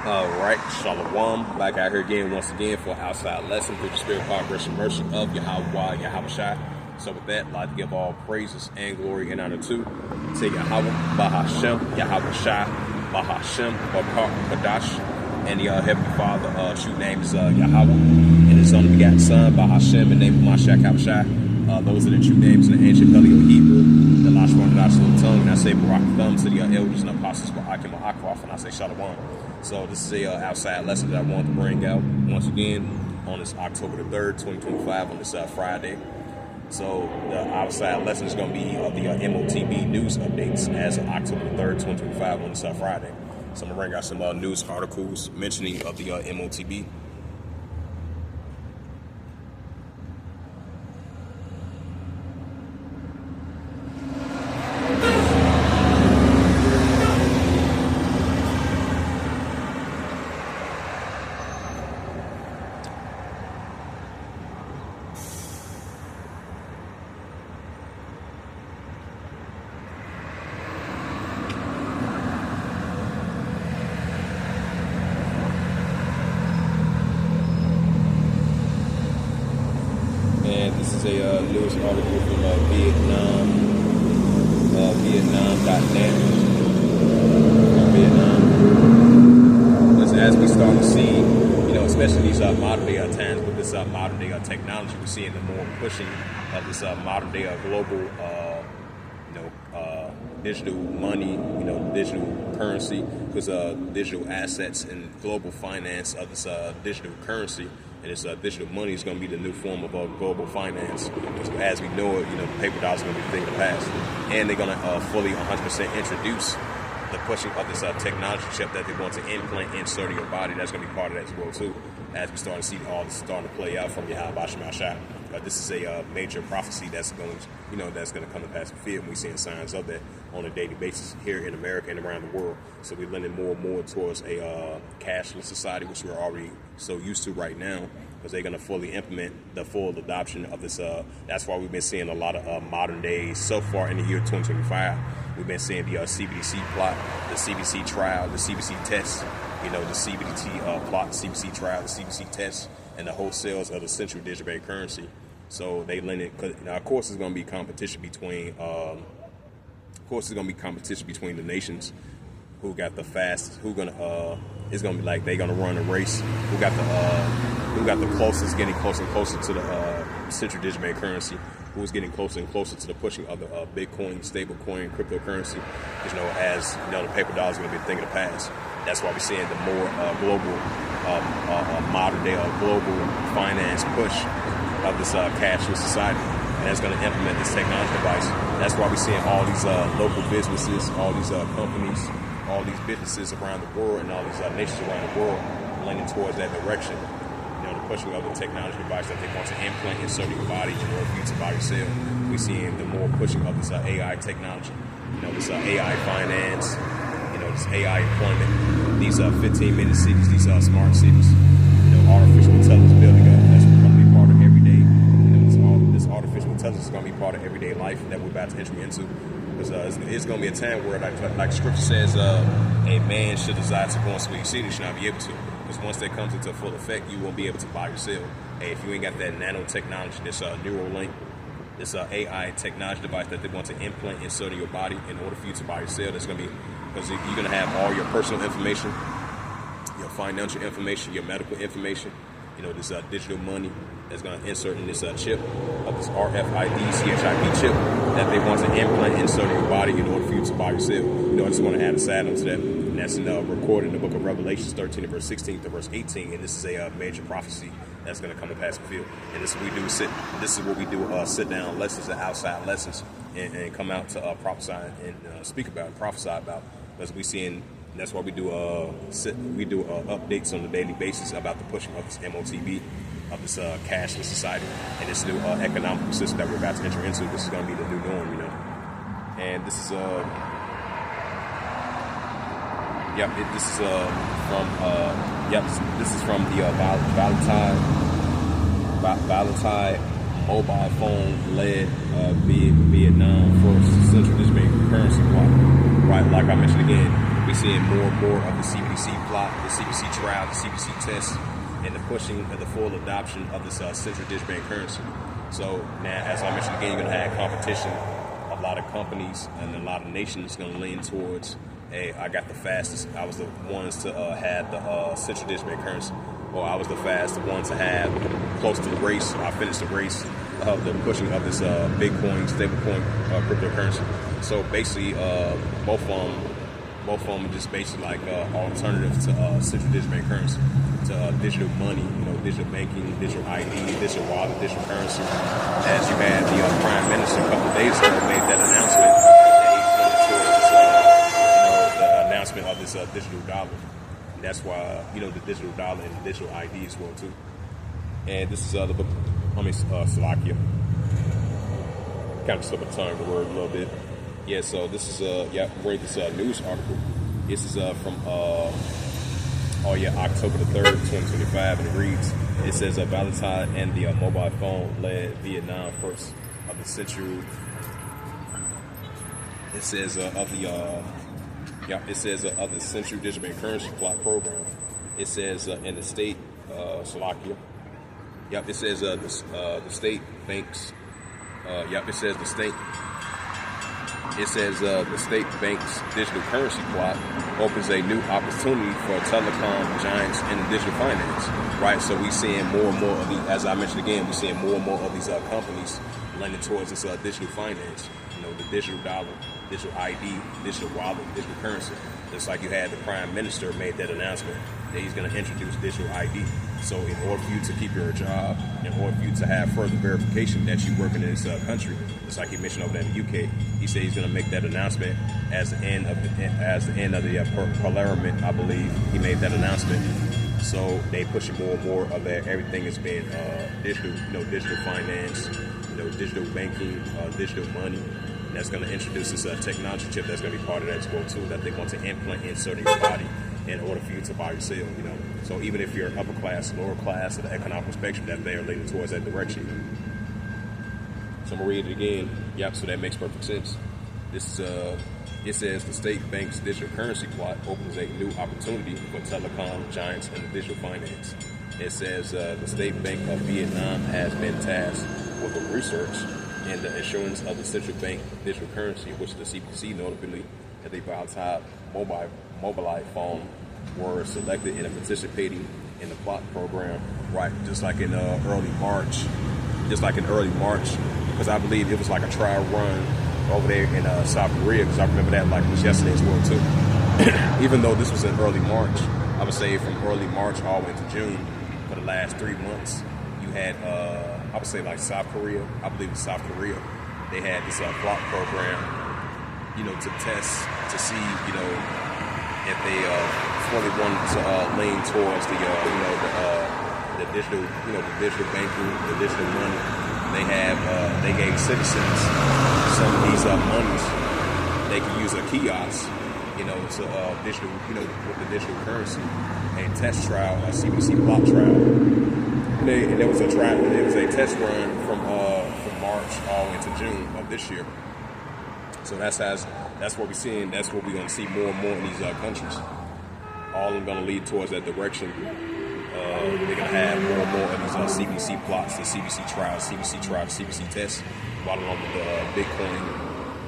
Right, Shalom, back out here again, once again, for an outside lesson through the spirit, power, grace, and mercy of Yahweh, Yahushua. So with that, I'd like to give all praises and glory and honor to Yahweh, Bahashem, Yahushua, Bahashem, Bakar, Kadash, and the Heavenly Father, shoot name is Yahweh, and his only begotten Son, Bahashem, and name of Mashiach, Yahushua. Those are the true names in the ancient Paleo-Hebrew, the Lashon, the little tongue, and I say Barak Thumb to the elders and apostles, Ba'akim, Akrof, and I say Shalom. So this is a outside lesson that I want to bring out once again on this October the 3rd, 2025, on this Friday. So the outside lesson is going to be of the M.O.T.B news updates as of October the 3rd, 2025, on this Friday. So I'm going to bring out some news articles mentioning of the M.O.T.B. And this is a news article from Vietnam.net. Vietnam. Because as we start to see, especially these modern day times with this modern day technology, we're seeing the more pushing of this modern day global, digital money, digital currency, because digital assets and global finance of this digital currency. And this digital money is going to be the new form of global finance. So as we know it, the paper dollars are going to be a thing of the past. And they're going to fully 100% introduce the pushing of this technology chip that they want to implant insert in your body. That's going to be part of that as well, too, as we start to see all this starting to play out from Yahweh Shemashah. This is a major prophecy that's going to, that's going to come to pass in the field. And we're seeing signs of that on a daily basis here in America and around the world. So we're leaning more and more towards a cashless society, which we're already so used to right now, because they're going to fully implement the full adoption of this. That's why we've been seeing a lot of modern days so far in the year 2025. We've been seeing the CBDC plot, the CBDC trial, the CBDC test, the CBDC plot, the CBDC trial, the CBDC test, and the wholesales of the central digital bank currency. So they lend it, because of course it's going to be competition between, the nations who got the fastest, it's going to be like they're going to run a race, who got the closest, getting closer and closer to the central digital bank currency, who's getting closer and closer to the pushing of the Bitcoin, stablecoin, cryptocurrency. As the paper dollar is going to be a thing of the past. That's why we're seeing the more global, modern day global finance push of this cashless society, and that's going to implement this technology device. That's why we're seeing all these local businesses, all these companies, all these businesses around the world, and all these nations around the world leaning towards that direction. The pushing of the technology device that they want to implant insert in your body in order for you to buy or sell. We're seeing the more pushing of this AI technology, this AI finance, this AI employment, these 15-minute cities, these smart cities, artificial intelligence building up. That's going to be part of everyday. This artificial intelligence is going to be part of everyday life that we're about to enter into. Because it's going to be a time where, like Scripture says, a man should desire to go and sweet city, he should not be able to. Because once that comes into full effect, you won't be able to buy or sell. Hey, if you ain't got that nanotechnology, this Neuralink, this AI technology device that they want to implant insert in your body in order for you to buy or sell, that's going to be, because you're going to have all your personal information, your financial information, your medical information, this digital money that's going to insert in this chip of this RFID, CHIP chip that they want to implant insert in your body in order for you to buy or sell. I just want to add a side note to that. And that's recorded in the book of Revelations 13 and verse 16 to verse 18. And this is a major prophecy that's going to come to pass in the field. And this is what we do. Sit down lessons and outside lessons and come out to prophesy and speak about and prophesy about. Because we seeing. That's why we do updates on a daily basis about the pushing of this M.O.T.B, of this cashless society, and this new economic system that we're about to enter into. This is going to be the new norm, And this is this is from the Valentine mobile phone led Vietnam first central digital currency block. Right, like I mentioned again, we seeing more and more of the CBDC plot, the CBDC trial, the CBDC test, and the pushing of the full adoption of this central digital bank currency. So now, as I mentioned again, you're going to have competition. A lot of companies and a lot of nations going to lean towards, hey, I got the fastest. I was the ones to have the central digital bank currency, or I was the fastest one to have close to the race. I finished the race of the pushing of this Bitcoin stablecoin cryptocurrency. So basically, both of them are just basically like alternative to central digital bank currency, to digital money, digital banking, digital ID, digital wallet, digital currency. As you had the Prime Minister a couple of days ago made that announcement that he's going towards this, the announcement of this digital dollar. And that's why the digital dollar and the digital ID as well too. And this is the book. Slovakia. Kind of slip a tongue the word a little bit. Yeah, so this is read this news article. This is from October the 3rd, 2025, and it reads, it says Valentine and the mobile phone led Vietnam first of the century. It says of the central digital bank currency plot program. It says in the state Slovakia. It says the state banks. It says the state. It says the state bank's digital currency plot opens a new opportunity for telecom giants in digital finance. Right, so we seeing more and more of these. As I mentioned again, we seeing more and more of these companies leaning towards this digital finance. The digital dollar, digital ID, digital wallet, digital currency. Just like you had the Prime Minister made that announcement that he's going to introduce digital ID. So in order for you to keep your job, in order for you to have further verification that you're working in this country, just like he mentioned over there in the UK, he said he's going to make that announcement as the end of the Parliament. I believe he made that announcement. So they pushing more and more of that. Everything is being digital, digital finance, digital banking, digital money. And that's going to introduce this technology chip that's going to be part of that as well too, that they want to implant insert in your body in order for you to buy or sell. So even if you're upper class, lower class of the economic spectrum, that they are leaning towards that direction. So I'm gonna read it again. Yep. So that makes perfect sense. This it says the state bank's digital currency plot opens a new opportunity for telecom giants and digital finance. It says the State Bank of Vietnam has been tasked with the research and the issuance of the central bank digital currency, which the CBDC notably at the volatile mobile phone were selected and participating in the plot program. Right, just like in early March, because I believe it was like a trial run over there in South Korea, because I remember that like it was yesterday as well too. Even though this was in early March, I would say from early March all the way to June, for the last 3 months, you had I would say like South Korea, I believe it's South Korea, they had this plot program, to test, to see, if they fully wanted to lean towards the digital, the digital banking, the digital money. They gave citizens some of these monies. They could use a kiosk, to digital, with the digital currency, a test trial, a CBDC plot trial. And there was a trial. It was a test run from March all the way to June of this year. So that's what we're seeing. That's what we're going to see more and more in these countries. All of them going to lead towards that direction. They're going to have more and more of these CBDC plots, the CBDC trials, the CBDC tests, while along with the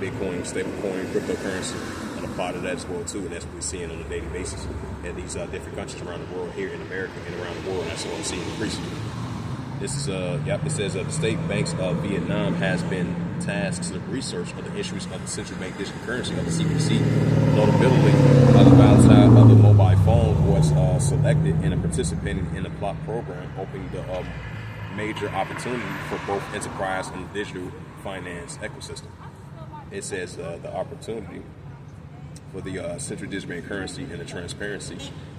Bitcoin, stablecoin, cryptocurrency, and apply to that as well too. And that's what we're seeing on a daily basis in these different countries around the world, here in America and around the world. And that's what I'm seeing increasing. This is it says the State Banks of Vietnam has been tasked to research of the issues of the central bank digital currency of the CBDC. Notability of the volatile of the mobile phone was selected and participating in the plot program, opening the major opportunity for both enterprise and the digital finance ecosystem. It says the opportunity for the central digital bank currency and the transparency.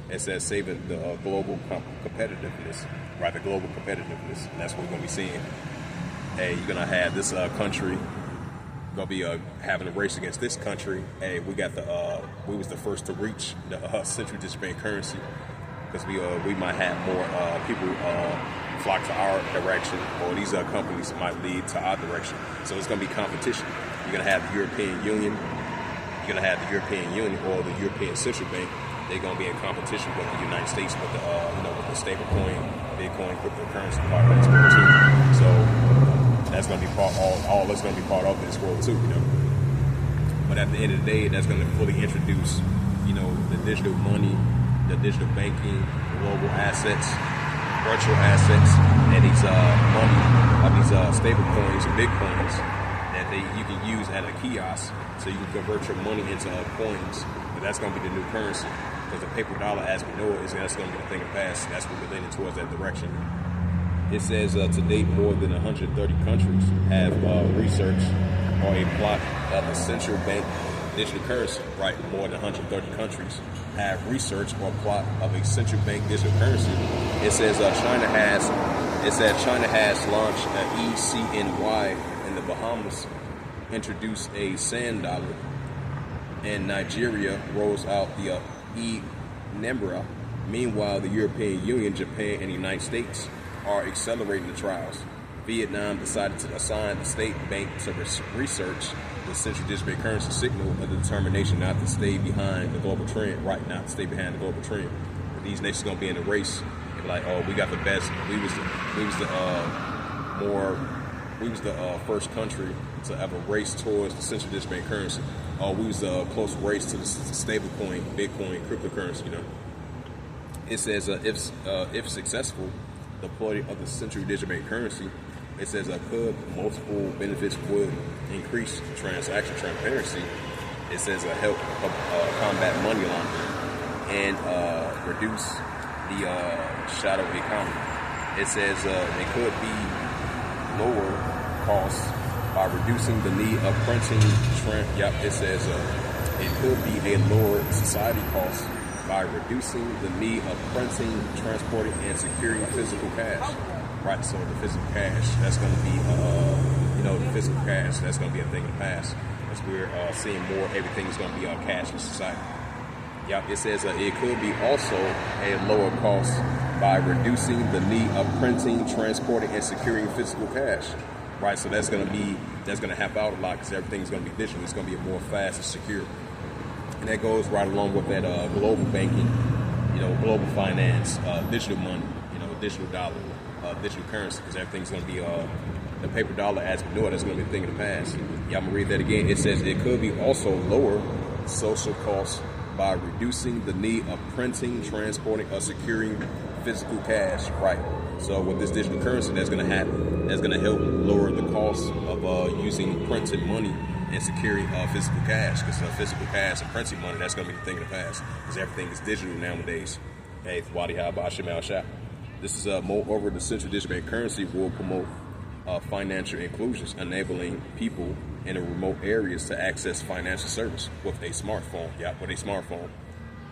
It says saving the global competitiveness, right? The global competitiveness. And that's what we're going to be seeing. Hey, you're going to have this country going to be having a race against this country. Hey, we was the first to reach the central digital bank currency, because we might have more people flock to our direction, or these companies might lead to our direction. So it's going to be competition. You're going to have the European Union. You're you're gonna have the European Union or the European Central Bank. They're gonna be in competition with the United States with the with the stable coin, Bitcoin, cryptocurrency part of this world too. So that's gonna be all that's gonna be part of this world too. But at the end of the day, that's gonna fully introduce the digital money, the digital banking, global assets, virtual assets, and these these stable coins and bitcoins that you can use at a kiosk, so you can convert your money into coins. But that's going to be the new currency, because the paper dollar, as we know it, that's going to be the thing of the past. That's what we're leaning towards, that direction. It says to date, more than 130 countries have researched or a plot of a central bank digital currency. Right, more than 130 countries have researched or plot of a central bank digital currency. It says China has launched an ECNY in the Bahamas, introduced a sand dollar, and Nigeria rolls out the e-Naira. Meanwhile, the European Union, Japan, and the United States are accelerating the trials. Vietnam decided to assign the state bank to research the central digital currency signal of the determination not to stay behind the global trend. Right, not to stay behind the global trend. But these nations gonna be in the race. And like, oh, we got the best. We was the first country to ever race towards the central digital currency. Oh, we was the close race to the stable coin, Bitcoin, cryptocurrency. It says if successful, the deployment of the central digital currency, it says could multiple benefits would increase transaction transparency. It says help combat money laundering and reduce the shadow economy. It says it could be lower costs by reducing the need of printing. It says it could be a lower society cost by reducing the need of printing, transporting, and securing physical cash. Right, so the physical cash, that's going to be, the physical cash, that's going to be a thing of the past. As we're seeing more, everything is going to be cashless society. It says it could be also a lower cost by reducing the need of printing, transporting, and securing physical cash. Right, so that's going to help out a lot, because everything's going to be digital. It's going to be more fast and secure. And that goes right along with that global banking, global finance, digital money, digital dollar, digital currency, because everything's going to be the paper dollar as we know it. That's going to be a thing of the past. I'm going to read that again. It says it could be also lower social costs by reducing the need of printing, transporting, or securing physical cash. Right. So with this digital currency, that's going to happen. That's going to help lower the cost of using printed money and securing physical cash, because physical cash and printing money, that's going to be the thing of the past, because everything is digital nowadays. Hey, Wadi Haba Shemal Shah. This is moreover, the central digital currency will promote financial inclusions, enabling people in the remote areas to access financial service with a smartphone. With a smartphone.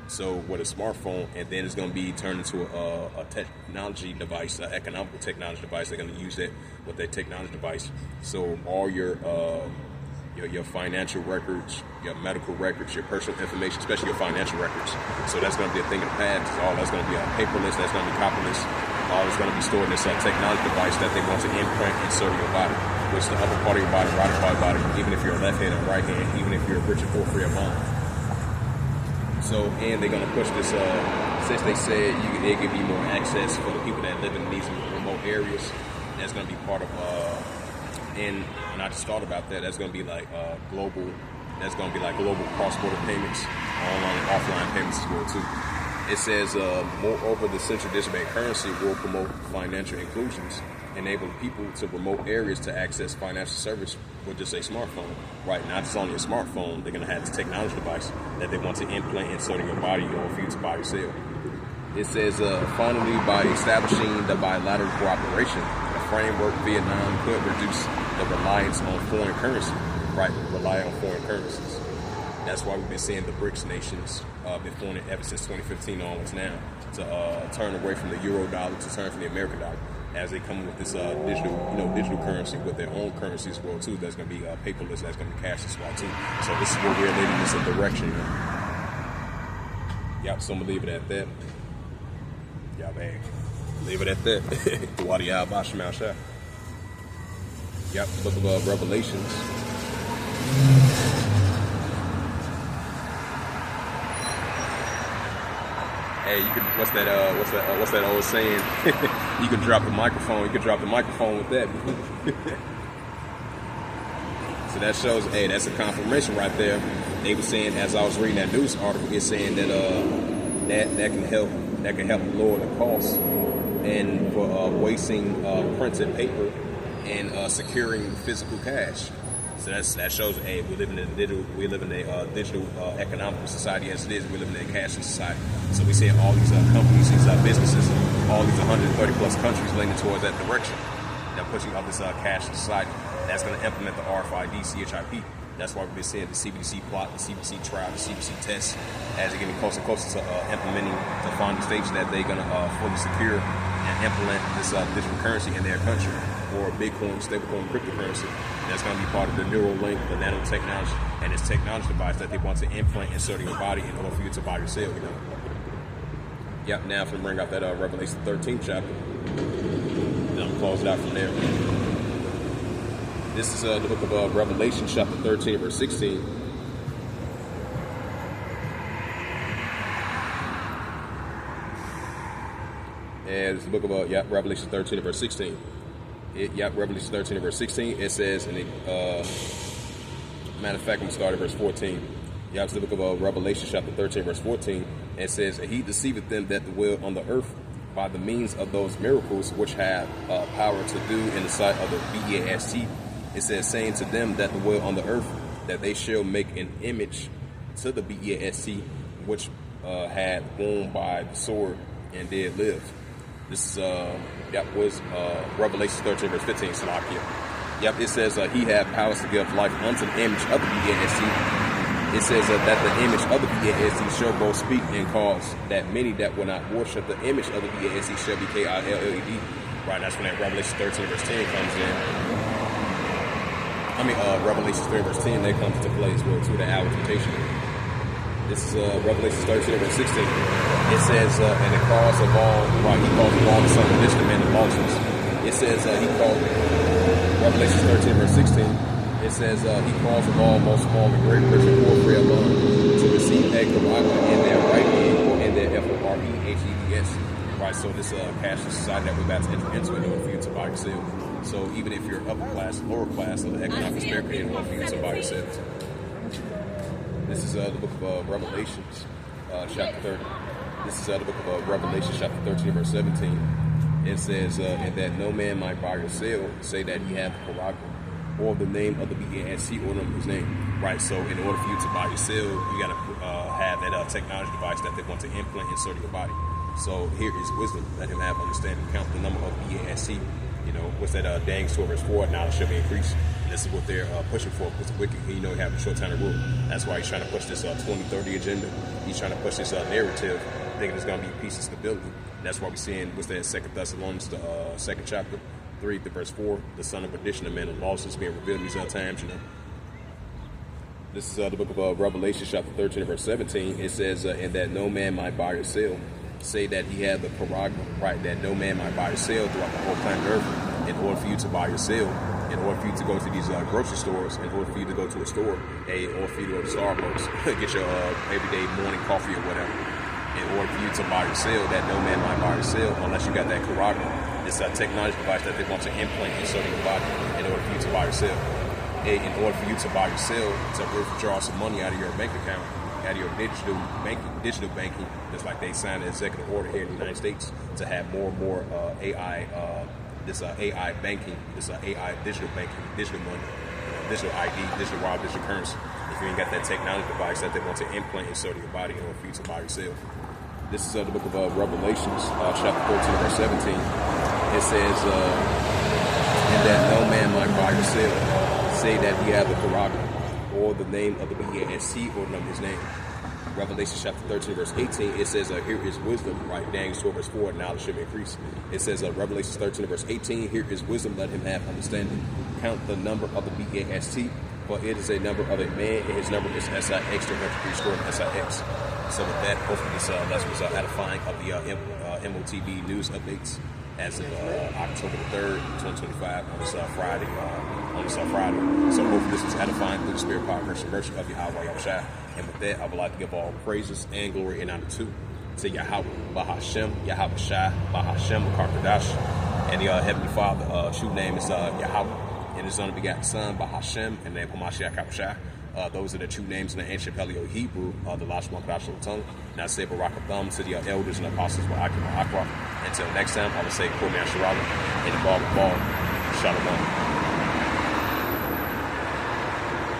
So with a smartphone, and then it's going to be turned into a technology device, an economical technology device. They're going to use it with their technology device. So all your financial records, your medical records, your personal information, especially your financial records. So that's going to be a thing of the past. All that's going to be paperless. That's going to be copperless. All is going to be stored in this technology device that they want to imprint inside your body, which the upper part of your body, right part of your body, even if you're a left hand or right hand, even if you're a Richard Porphyry or Bond. So, and they're going to push this, since they said they give you more access for the people that live in these remote areas. That's going to be part of and when I just thought about that, that's going to be like global. That's going to be like global cross-border payments, online and offline payments as well too. It says, moreover, the central digital currency will promote financial inclusions, enable people to remote areas to access financial service with just a smartphone. Right, not just on your smartphone, they're going to have this technology device that they want to implant inside your body or for you to buy or sell. It says, finally, by establishing the bilateral cooperation, framework, Vietnam could reduce the reliance on foreign currency, right? Rely on foreign currencies. That's why we've been seeing the BRICS nations been doing it ever since 2015 onwards now, to turn away from the euro dollar, to turn from the American dollar, as they come with this digital currency with their own currency as well too. That's going to be paperless. That's going to be cashless as well too. So this is where we're leading this in direction. So I'm gonna leave it at that. Man. Leave it at that. Wadi Haba Shemal Shah. Book of Revelations. Hey, you could what's that old saying? You could drop the microphone. You could drop the microphone with that. So that shows, hey, that's a confirmation right there. They were saying, as I was reading that news article, it's saying that that can help lower the cost and for wasting printed paper and securing physical cash. So that shows, hey, we live in a digital economic society as it is. We live in a cashless society. So we see all these companies, these businesses, all these 130 plus countries leaning towards that direction. That pushing up this cashless society. That's going to implement the RFID, CHIP. That's why we've been seeing the CBDC plot, the CBDC trial, the CBDC test, as they're getting closer and closer to implementing the final stage that they're going to fully secure and implement this digital currency in their country, or Bitcoin, stablecoin, cryptocurrency. That's going to be part of the Neuralink, the nanotechnology, and this technology device that they want to implant insert in your body in order for you to buy or sell, you know. Yep, now I'm going to bring out that Revelation 13 chapter. Then I'm going to close it out from there. This is the book of Revelation, chapter 13, verse 16. And it's the book of Revelation 13, verse 16. Revelation 13, verse 16. It says, matter of fact, I'm going to start at verse 14. It's the book of Revelation, chapter 13, verse 14. It says, "And he deceiveth them that dwell on the earth by the means of those miracles which have power to do in the sight of the BAST. It says, saying to them that dwell on the earth, that they shall make an image to the BAST, which had won by the sword and did live." This is was Revelation 13, verse 15. Salakia. It says he had powers to give life unto the image of the BAST. It says that the image of the BAST shall both speak and cause that many that will not worship the image of the BAST shall be KILLED. Right, that's when that Revelation 13, verse 10 comes in. Revelation 3, verse 10, that comes into play as well, to the hour of temptation. This is Revelation 13, verse 16. It says, and the cause of all, he calls of all the sons of Israel and the multitudes. It says, he called, Revelation 13, verse 16, it says, he calls of all, most small and great, rich and poor, free alone, to receive a karaka in their right hand or in their FOREHEDS. Right, so this cashless society that we're about to enter into in order for you to buy or sell. So even if you're upper class, lower class of the economic spectrum, in order for you to buy or sell. This is the book of Revelations, chapter 30. This is the book of Revelation, chapter 13, verse 17. It says, and that no man might buy or sell, say that he hath the karaka, or the name of the BAST, or the his name. Right, so in order for you to buy or sell, you got to have that technology device that they want to implant insert in your body. So here is wisdom. Let him have understanding. Count the number of BAST. You know, what's that? Daniel 12, verse 4. Knowledge shall be increased. And this is what they're pushing for. Because the wicked, have a short time to rule. That's why he's trying to push this 2030 agenda. He's trying to push this narrative, thinking it's going to be peace and stability. And that's why we're seeing, what's that? 2 Thessalonians, the second chapter, 3 to verse 4. The son of perdition, the man of lawlessness, being revealed in these times. You know. This is the book of Revelation, chapter 13, verse 17. It says, and that no man might buy or sell, say that he had the prerogative, right, that no man might buy or sell throughout the whole planet Earth. In order for you to buy or sell, in order for you to go to these grocery stores, in order for you to go to a store, in order for you to go to Starbucks, get your everyday morning coffee or whatever. In order for you to buy or sell, that no man might buy or sell unless you got that prerogative. This technology device that they want to implant insert in your body in order for you to buy or sell. In order for you to buy or sell, to withdraw some money out of your bank account, out of your digital banking, just like they signed an executive order here in the United States to have more and more AI, AI banking, AI digital banking, digital money, digital ID, digital raw, digital currency. If you ain't got that technology device that they want to implant insert in your body in order for you to buy or sell. This is the book of Revelations, chapter 14, verse 17. It says, and that no man might buy or sell, say that he have the prerogative, or the name of the BAST, or the number of his name. Revelation chapter 13, verse 18, it says, here is wisdom, right? Daniel 12, verse 4, knowledge shall be increased. It says, Revelation 13, verse 18, here is wisdom, let him have understanding. Count the number of the BAST, for it is a number of a man, and his number is SIX, 300 squared SIX. So with that, hopefully this lesson was edifying of the M.O.T.B news updates as of October the 3rd, 2025, on this Friday. So hopefully this was edifying through the spirit, power, mercy of Yahweh Yahushua. And with that, I would like to give all praises and glory and honor to to Yahweh, Bahashem, Yahweh Shai, Bahashem, Karkadash. And the Heavenly Father, true name is Yahweh, and his only begotten Son, Bahashem, and the name Hamashiach Kapushai. Those are the true names in the ancient Paleo Hebrew, the Lashma Kadash tongue. And I say Barak Thumb to the elders and apostles with Akim Akra. Until next time, I will say Komi Ashirala in the ball of ball. Shalom.